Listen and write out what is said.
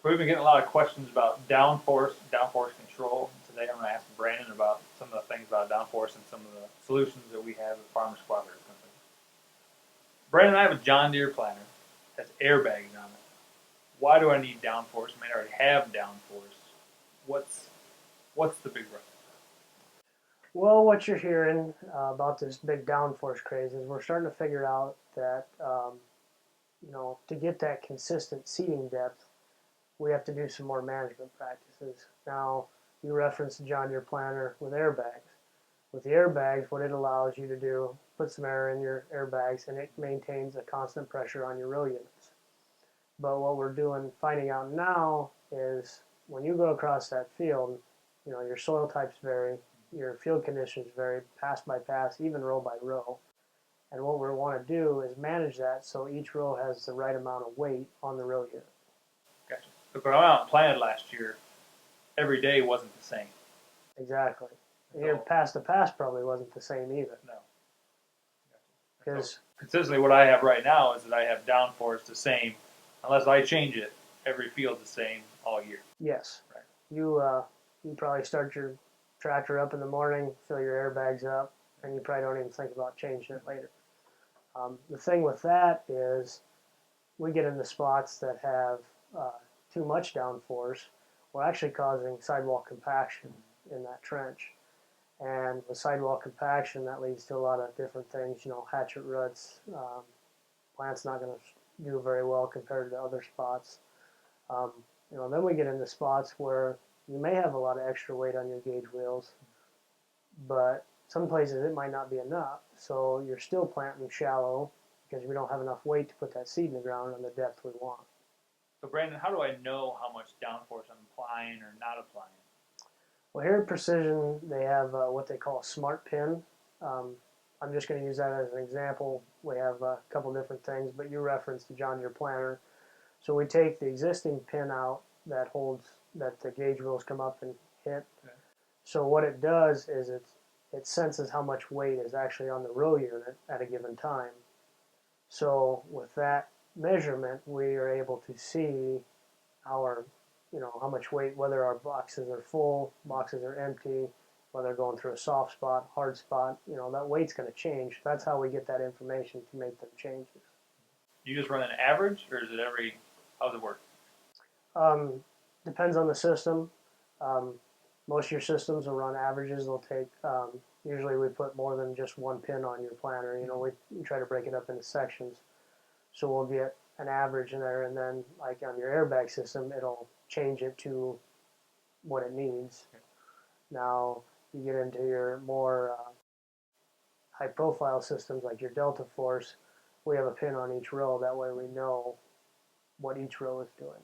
We've been getting a lot of questions about downforce control. Today I'm going to ask Brandon about some of the things about downforce and some of the solutions that we have at Farmers Cooperative Company. Brandon, I have a John Deere planter that has airbags on it. Why do I need downforce? I mean, I already have downforce. What's what's the big rush? Well, what you're hearing about this big downforce craze is we're starting to figure out that to get that consistent seeding depth, we have to do some more management practices. Now, you referenced the John Deere planter with airbags. With the airbags, what it allows you to do, put some air in your airbags, and it maintains a constant pressure on your row units. But what we're doing, finding out now, is when you go across that field, your soil types vary, your field conditions vary, pass by pass, even row by row. And what we want to do is manage that so each row has the right amount of weight on the row unit. Gotcha. But when I went out and planted last year, every day wasn't the same. Exactly. And your So, pass to pass probably wasn't the same either. no. Gotcha. So Because, consistently, what I have right now is that I have downforce the same, unless I change it. Every field's the same all year. yes, Right. you probably start your tractor up in the morning, fill your airbags up, and you probably don't even think about changing it later. The thing with that is we get into spots that have too much downforce. We're actually causing sidewall compaction in that trench. And with sidewall compaction, that leads to a lot of different things, hatchet roots. Plant's not going to do very well compared to other spots. Um, then we get into spots where you may have a lot of extra weight on your gauge wheels, but some places it might not be enough. So you're still planting shallow because we don't have enough weight to put that seed in the ground on the depth we want. So, Brandon, how do I know how much downforce I'm applying or not applying? Well, here at Precision, they have what they call a smart pin. Um, I'm just going to use that as an example. We have a couple different things, but you referenced the John Deere planter. So we take the existing pin out that the gauge wheels come up and hit. Okay. So what it does is it senses how much weight is actually on the row unit at a given time. So with that measurement, we are able to see our, how much weight, whether our boxes are full, boxes are empty, whether they're going through a soft spot, hard spot, that weight's going to change. That's how we get that information to make them changes. You just run an average, or is it every? How does it work? Um, Depends on the system. Um, Most of your systems will run averages. They'll take, usually we put more than just one pin on your planter. We try to break it up into sections. So we'll get an average in there, and then like on your airbag system, it'll change it to what it needs. Now you get into your more high profile systems like your Delta Force, we have a pin on each row. That way we know what each row is doing.